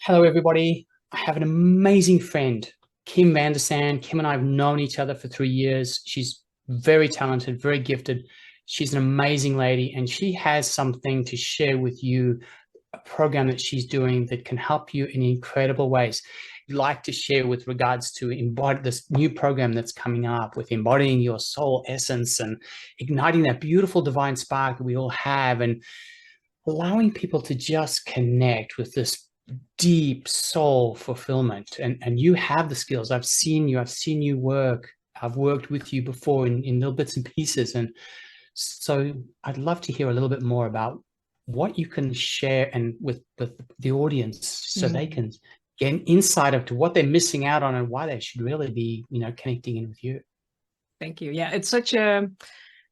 Hello, everybody. I have an amazing friend, Kim Vandersand. Kim and I have known each other for 3 years. She's very talented, very gifted. She's an amazing lady, and she has something to share with you, a program that she's doing that can help you in incredible ways. I'd like to share with regards to embody this new program that's coming up with embodying your soul essence and igniting that beautiful divine spark that we all have, and allowing people to just connect with this deep soul fulfillment. And you have the skills. I've seen you work. I've worked with you before in little bits and pieces. And so I'd love to hear a little bit more about what you can share and with the audience so they can get an insight into what they're missing out on and why they should really be, connecting in with you. Thank you. Yeah, it's such a,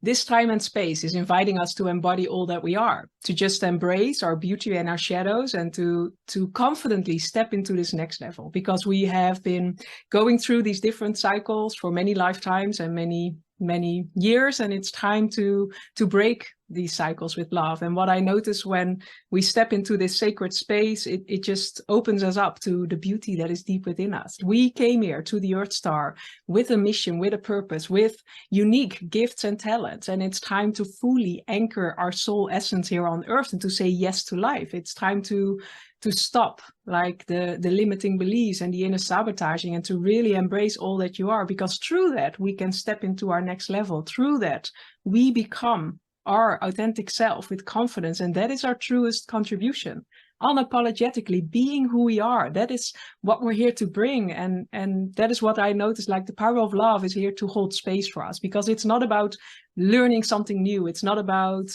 this time and space is inviting us to embody all that we are, to just embrace our beauty and our shadows, and to confidently step into this next level, because we have been going through these different cycles for many lifetimes and many years, and it's time to break these cycles with love. And what I notice when we step into this sacred space, it just opens us up to the beauty that is deep within us. We came here to the Earth Star with a mission, with a purpose, with unique gifts and talents, and it's time to fully anchor our soul essence here on Earth and to say yes to life. It's time to stop like the limiting beliefs and the inner sabotaging, and to really embrace all that you are, because through that we can step into our next level. Through that we become our authentic self with confidence, and that is our truest contribution. Unapologetically being who we are, that is what we're here to bring. And that is what I noticed, like the power of love is here to hold space for us, because it's not about learning something new, it's not about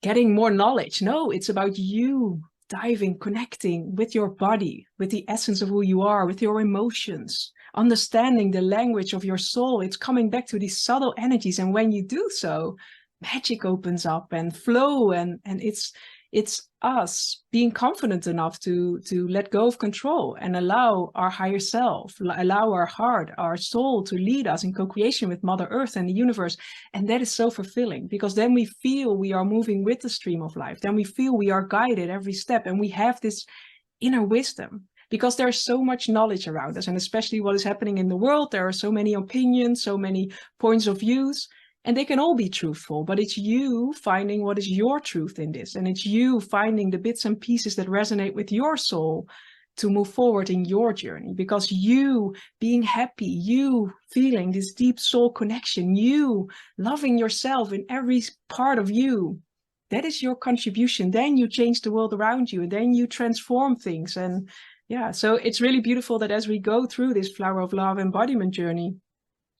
getting more knowledge. No, it's about you diving, connecting with your body, with the essence of who you are, with your emotions, understanding the language of your soul. It's coming back to these subtle energies, and when you do so, magic opens up and flow, and it's us being confident enough to let go of control and allow our higher self, allow our heart, our soul to lead us in co-creation with Mother Earth and the universe. And that is so fulfilling, because then we feel we are moving with the stream of life. Then we feel we are guided every step, and we have this inner wisdom, because there's so much knowledge around us, and especially what is happening in the world. There are so many opinions, so many points of views, and they can all be truthful, but it's you finding what is your truth in this. And it's you finding the bits and pieces that resonate with your soul to move forward in your journey. Because you being happy, you feeling this deep soul connection, you loving yourself in every part of you, that is your contribution. Then you change the world around you, and then you transform things. And yeah, so it's really beautiful that as we go through this Flower of Love embodiment journey,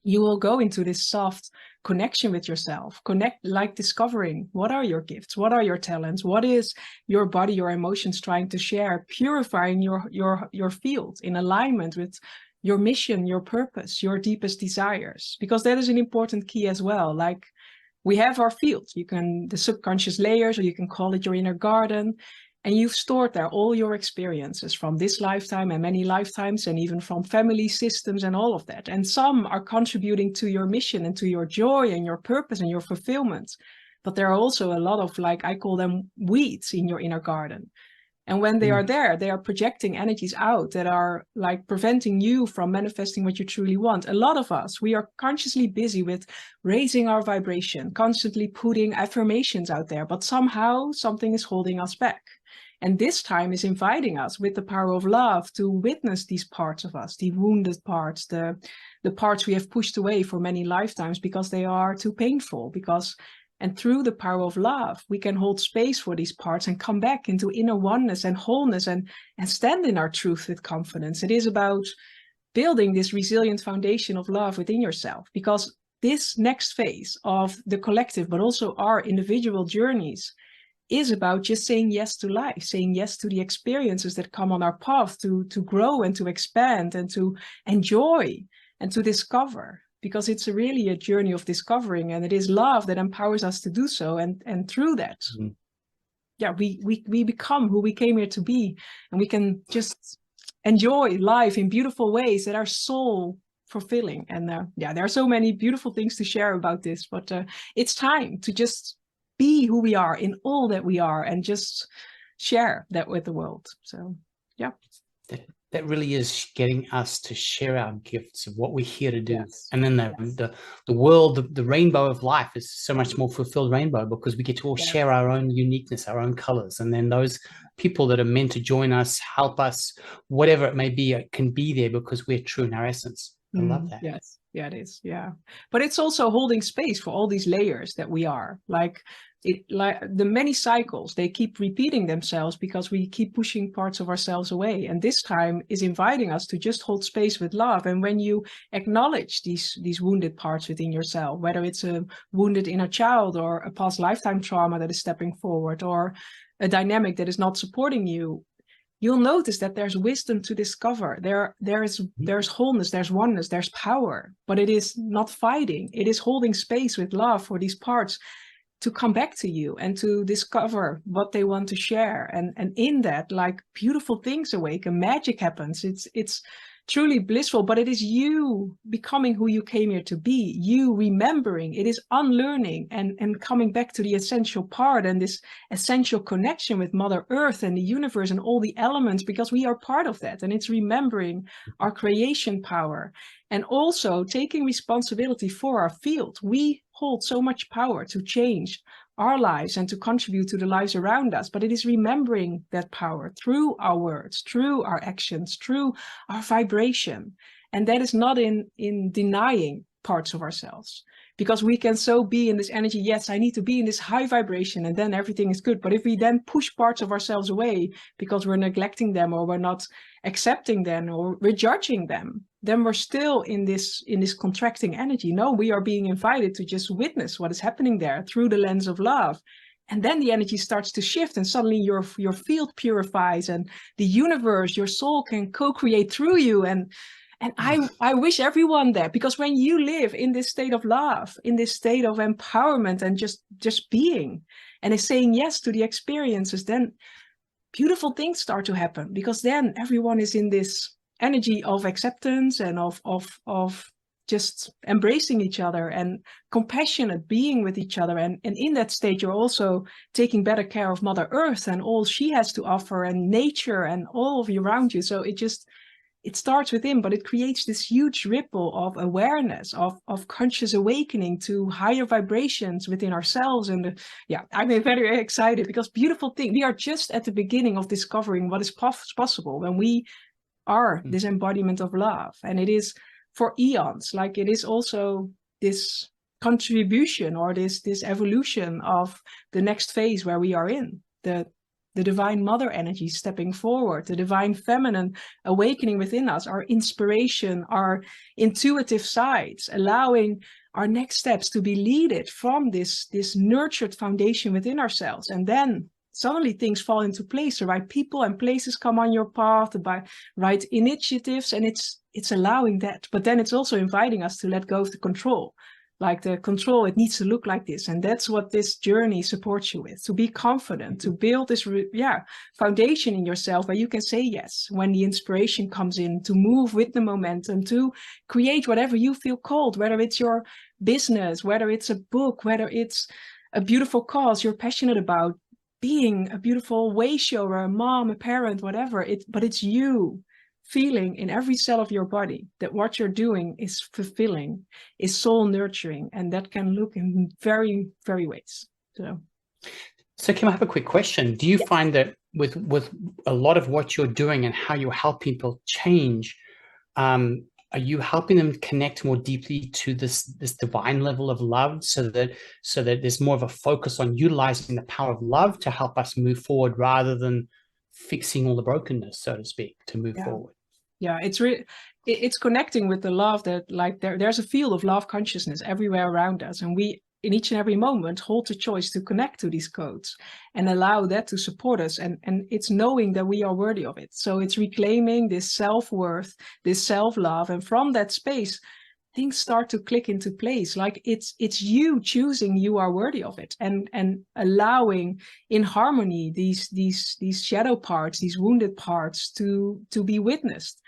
you will go into this soft connection with yourself, like discovering what are your gifts, what are your talents, what is your body, your emotions trying to share, purifying your field in alignment with your mission, your purpose, your deepest desires, because that is an important key as well. Like, we have our field, the subconscious layers, or you can call it your inner garden. And you've stored there all your experiences from this lifetime and many lifetimes, and even from family systems and all of that. And some are contributing to your mission and to your joy and your purpose and your fulfillment. But there are also a lot of, like, I call them weeds in your inner garden. And when they are there, they are projecting energies out that are like preventing you from manifesting what you truly want. A lot of us, we are consciously busy with raising our vibration, constantly putting affirmations out there, but somehow something is holding us back. And this time is inviting us with the power of love to witness these parts of us, the wounded parts, the parts we have pushed away for many lifetimes because they are too painful. And through the power of love, we can hold space for these parts and come back into inner oneness and wholeness, and stand in our truth with confidence. It is about building this resilient foundation of love within yourself, because this next phase of the collective, but also our individual journeys, is about just saying yes to life, saying yes to the experiences that come on our path, to grow and to expand and to enjoy and to discover, because it's really a journey of discovering, and it is love that empowers us to do so. And through that, yeah, we become who we came here to be, and we can just enjoy life in beautiful ways that are soul fulfilling. And yeah, there are so many beautiful things to share about this, but it's time to just be who we are in all that we are, and just share that with the world. So Yeah. That really is getting us to share our gifts of what we're here to do. Yes. And then the world, the rainbow of life is so much more fulfilled rainbow, because we get to all share our own uniqueness, our own colors. And then those people that are meant to join us, help us, whatever it may be, can be there because we're true in our essence. I love that. Yes. Yeah, it is. Yeah. But it's also holding space for all these layers that we are. Like the many cycles, they keep repeating themselves because we keep pushing parts of ourselves away. And this time is inviting us to just hold space with love. And when you acknowledge these wounded parts within yourself, whether it's a wounded inner child or a past lifetime trauma that is stepping forward, or a dynamic that is not supporting you, you'll notice that there's wisdom to discover. There's wholeness, there's oneness, there's power, but it is not fighting. It is holding space with love for these parts to come back to you and to discover what they want to share. And in that, like, beautiful things awaken, magic happens. It's truly blissful, but it is you becoming who you came here to be, you remembering. It is unlearning and coming back to the essential part and this essential connection with Mother Earth and the universe and all the elements, because we are part of that. And it's remembering our creation power and also taking responsibility for our field. We hold so much power to change our lives and to contribute to the lives around us, but it is remembering that power through our words, through our actions, through our vibration. And that is not in denying parts of ourselves, because we can so be in this energy. Yes, I need to be in this high vibration and then everything is good. But if we then push parts of ourselves away because we're neglecting them, or we're not accepting them, or we're judging them, then we're still in this contracting energy. No, we are being invited to just witness what is happening there through the lens of love. And then the energy starts to shift, and suddenly your field purifies, and the universe, your soul, can co-create through you. And I wish everyone that, because when you live in this state of love, in this state of empowerment and just being, and is saying yes to the experiences, then beautiful things start to happen, because then everyone is in this energy of acceptance and of just embracing each other and compassionate being with each other. And in that state, you're also taking better care of Mother Earth and all she has to offer, and nature and all of you around you. So it starts within, but it creates this huge ripple of awareness, of conscious awakening to higher vibrations within ourselves. And I'm very excited, because beautiful thing. We are just at the beginning of discovering what is possible when we are this embodiment of love. And it is for eons. Like, it is also this contribution, or this evolution of the next phase where we are in, the divine mother energy stepping forward, the divine feminine awakening within us, our inspiration, our intuitive sides, allowing our next steps to be leaded from this nurtured foundation within ourselves. And then suddenly things fall into place. The right people and places come on your path, the right initiatives, and it's allowing that. But then it's also inviting us to let go of the control. Like, the control, it needs to look like this. And that's what this journey supports you with, to be confident, to build this foundation in yourself where you can say yes when the inspiration comes in, to move with the momentum, to create whatever you feel called, whether it's your business, whether it's a book, whether it's a beautiful cause you're passionate about, being a beautiful way shower, a mom, a parent, whatever. But it's you feeling in every cell of your body that what you're doing is fulfilling, is soul nurturing, and that can look in very, very ways. So Kim, I have a quick question. Do you find that with a lot of what you're doing and how you help people change, are you helping them connect more deeply to this divine level of love, so that there's more of a focus on utilizing the power of love to help us move forward, rather than fixing all the brokenness, so to speak, to move forward? Yeah, it's connecting with the love that, like, there's a field of love consciousness everywhere around us, and we in each and every moment hold the choice to connect to these codes and allow that to support us. And it's knowing that we are worthy of it. So it's reclaiming this self-worth, this self-love, and from that space things start to click into place. Like, it's you choosing you are worthy of it, and allowing in harmony these shadow parts, these wounded parts to be witnessed.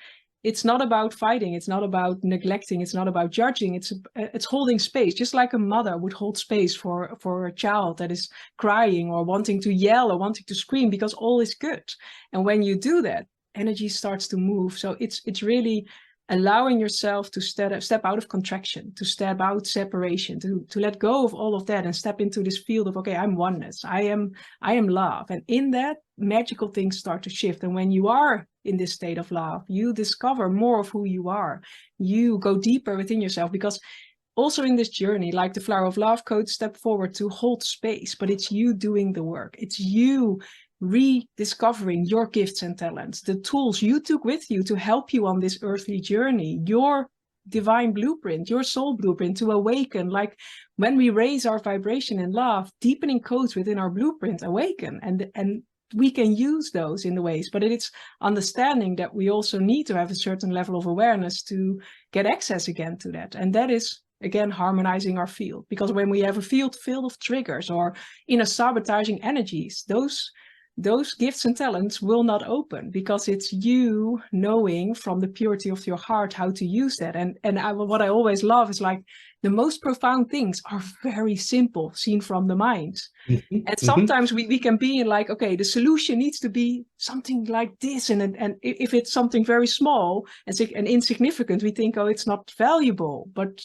It's not about fighting, it's not about neglecting, it's not about judging, it's holding space, just like a mother would hold space for a child that is crying or wanting to yell or wanting to scream, because all is good. And when you do that, energy starts to move. So it's really allowing yourself to step out of contraction, to step out separation, to let go of all of that and step into this field of, okay, I'm oneness, I am love. And in that, magical things start to shift. And when you are in this state of love, you discover more of who you are. You go deeper within yourself, because also in this journey, like the Flower of Love coach, step forward to hold space, but it's you doing the work. It's you rediscovering your gifts and talents, the tools you took with you to help you on this earthly journey, your divine blueprint, your soul blueprint to awaken. Like when we raise our vibration in love, deepening codes within our blueprint awaken, and we can use those in the ways, but it's understanding that we also need to have a certain level of awareness to get access again to that. And that is, again, harmonizing our field, because when we have a field filled of triggers or inner sabotaging energies, those gifts and talents will not open, because it's you knowing from the purity of your heart how to use that. And what I always love is like the most profound things are very simple, seen from the mind. And sometimes we can be in like, okay, the solution needs to be something like this. And if it's something very small and insignificant, we think, oh, it's not valuable. But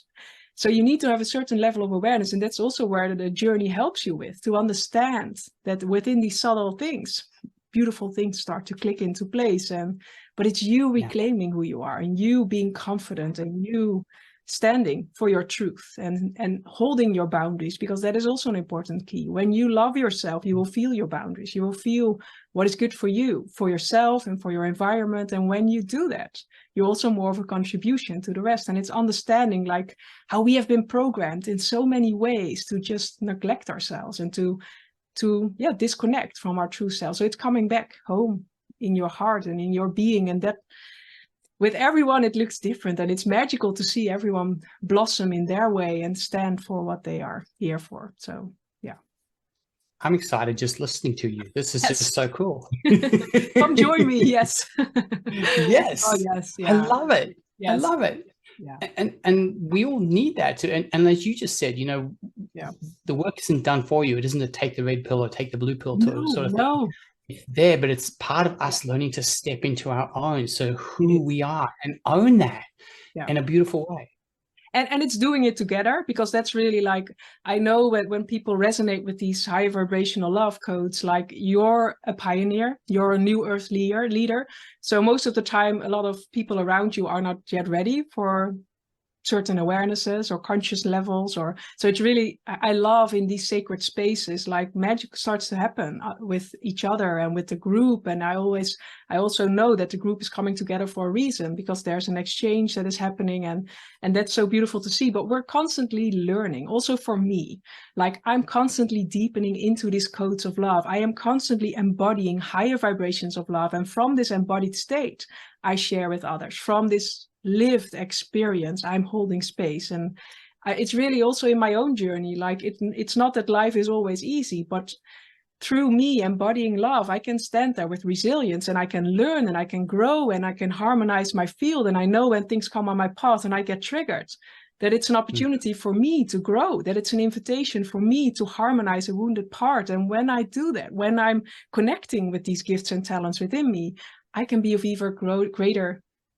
so you need to have a certain level of awareness. And that's also where the journey helps you with, to understand that within these subtle things, beautiful things start to click into place. But it's you reclaiming who you are, and you being confident, and you standing for your truth and holding your boundaries, because that is also an important key. When you love yourself, you will feel your boundaries. You will feel what is good for you, for yourself and for your environment. And when you do that, you're also more of a contribution to the rest. And it's understanding like how we have been programmed in so many ways to just neglect ourselves and to disconnect from our true self. So it's coming back home in your heart and in your being. And that with everyone, it looks different, and it's magical to see everyone blossom in their way and stand for what they are here for. So, yeah. I'm excited just listening to you. This is just so cool. Come join me. Yes. Yes. Oh, yes. Yeah. I love it. Yes. I love it. Yeah. And we all need that too. And as you just said, the work isn't done for you. It isn't to take the red pill or take the blue pill sort of thing. It's there, but it's part of us learning to step into our own. So who we are and own that in a beautiful way. And it's doing it together, because that's really like, I know when people resonate with these high vibrational love codes, like you're a pioneer, you're a new earth leader. So most of the time, a lot of people around you are not yet ready for certain awarenesses or conscious levels, or so it's really, I love in these sacred spaces, like magic starts to happen with each other and with the group. And I also know that the group is coming together for a reason, because there's an exchange that is happening, and that's so beautiful to see. But we're constantly learning. Also for me, like I'm constantly deepening into these codes of love. I am constantly embodying higher vibrations of love, and from this embodied state I share with others. From this lived experience, I'm holding space. And it's really also in my own journey, like it's not that life is always easy, but through me embodying love, I can stand there with resilience, and I can learn, and I can grow, and I can harmonize my field. And I know when things come on my path and I get triggered, that it's an opportunity for me to grow, that it's an invitation for me to harmonize a wounded part. And when I do that, when I'm connecting with these gifts and talents within me, I can be of even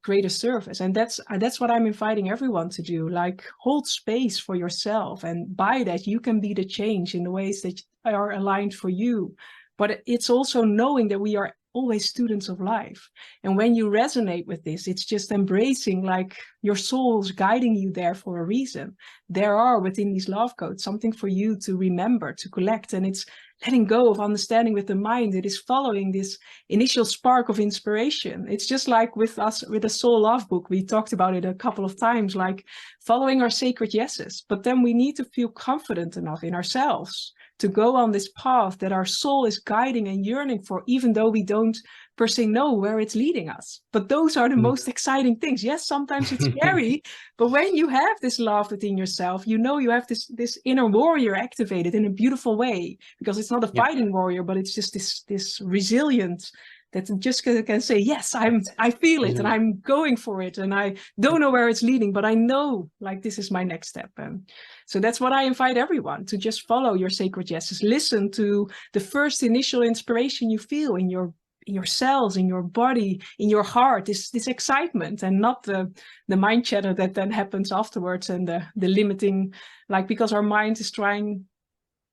greater service. And that's what I'm inviting everyone to do, like hold space for yourself, and by that you can be the change in the ways that are aligned for you. But it's also knowing that we are always students of life, and when you resonate with this, it's just embracing like your soul's guiding you there for a reason. There are within these love codes something for you to remember, to collect, and it's letting go of understanding with the mind. It is following this initial spark of inspiration. It's just like with us, with the Soul Love book, we talked about it a couple of times, like following our sacred yeses. But then we need to feel confident enough in ourselves to go on this path that our soul is guiding and yearning for, even though we don't per se know where it's leading us. But those are the most exciting things. Yes, sometimes it's scary, but when you have this love within yourself, you know you have this inner warrior activated in a beautiful way, because it's not a fighting warrior, but it's just this resilience that just can say, yes, I feel it, and I'm going for it, and I don't know where it's leading, but I know like this is my next step. And so that's what I invite everyone to, just follow your sacred yeses. Listen to the first initial inspiration you feel in your in your cells, in your body, in your heart, this excitement, and not the mind chatter that then happens afterwards, and the limiting, like, because our mind is trying,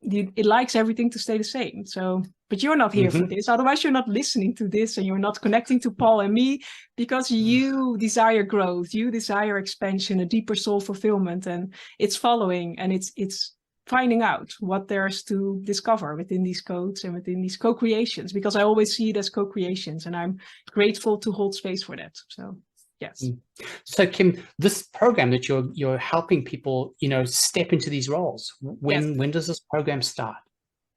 it likes everything to stay the same. So, but you're not here for this. Otherwise, you're not listening to this, and you're not connecting to Paul and me, because you desire growth, you desire expansion, a deeper soul fulfillment, and it's following, and it's finding out what there's to discover within these codes and within these co-creations, because I always see it as co-creations, and I'm grateful to hold space for that. So yes. So Kim, this program that you're helping people, you know, step into these roles, when does this program start?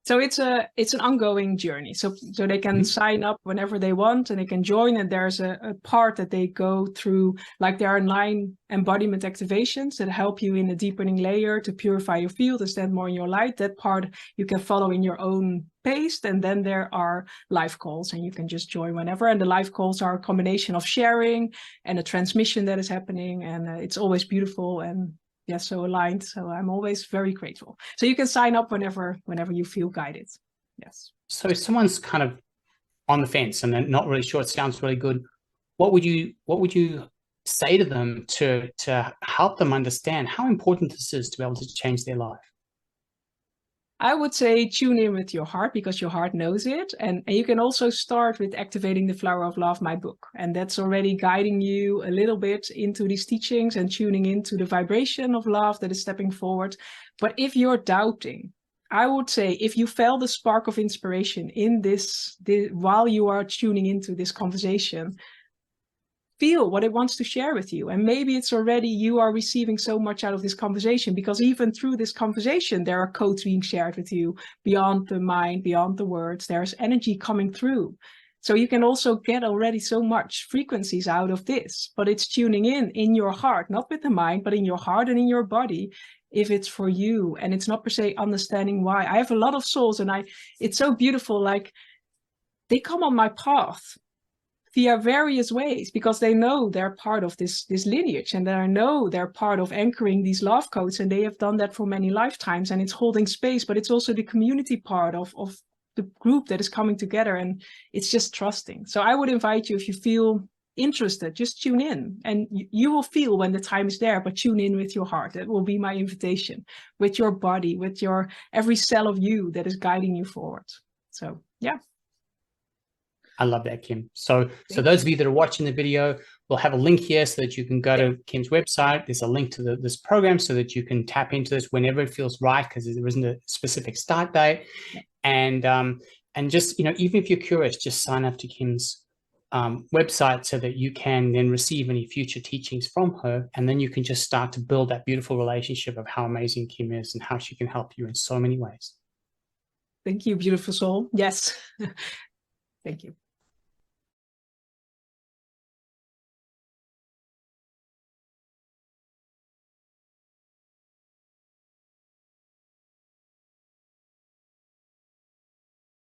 So it's an ongoing journey. So they can sign up whenever they want, and they can join. And there's a part that they go through, like there are 9 embodiment activations that help you in a deepening layer to purify your field and stand more in your light. That part you can follow in your own pace. And then there are live calls, and you can just join whenever. And the live calls are a combination of sharing and a transmission that is happening. And it's always beautiful and so aligned. So I'm always very grateful. So you can sign up whenever you feel guided. Yes. So if someone's kind of on the fence and they're not really sure, it sounds really good, what would you say to them to help them understand how important this is to be able to change their life? I would say tune in with your heart, because your heart knows it. And you can also start with activating the Flower of Love, my book. And that's already guiding you a little bit into these teachings and tuning into the vibration of love that is stepping forward. But if you're doubting, I would say, if you felt the spark of inspiration in this while you are tuning into this conversation, feel what it wants to share with you. And maybe it's already you are receiving so much out of this conversation, because even through this conversation, there are codes being shared with you beyond the mind, beyond the words. There's energy coming through. So you can also get already so much frequencies out of this, but it's tuning in your heart, not with the mind, but in your heart and in your body, if it's for you. And it's not per se understanding why. I have a lot of souls, and it's so beautiful. Like, they come on my path via various ways, because they know they're part of this lineage, and they know they're part of anchoring these love codes, and they have done that for many lifetimes, and it's holding space, but it's also the community part of the group that is coming together, and it's just trusting. So I would invite you, if you feel interested, just tune in, and you will feel when the time is there, but tune in with your heart. That will be my invitation, with your body, with your every cell of you that is guiding you forward. So yeah. I love that, Kim. So those of you that are watching the video, we'll have a link here so that you can go to Kim's website. There's a link to this program so that you can tap into this whenever it feels right, because there isn't a specific start date. And just, you know, even if you're curious, just sign up to Kim's website so that you can then receive any future teachings from her. And then you can just start to build that beautiful relationship of how amazing Kim is and how she can help you in so many ways. Thank you, beautiful soul. Yes. Thank you.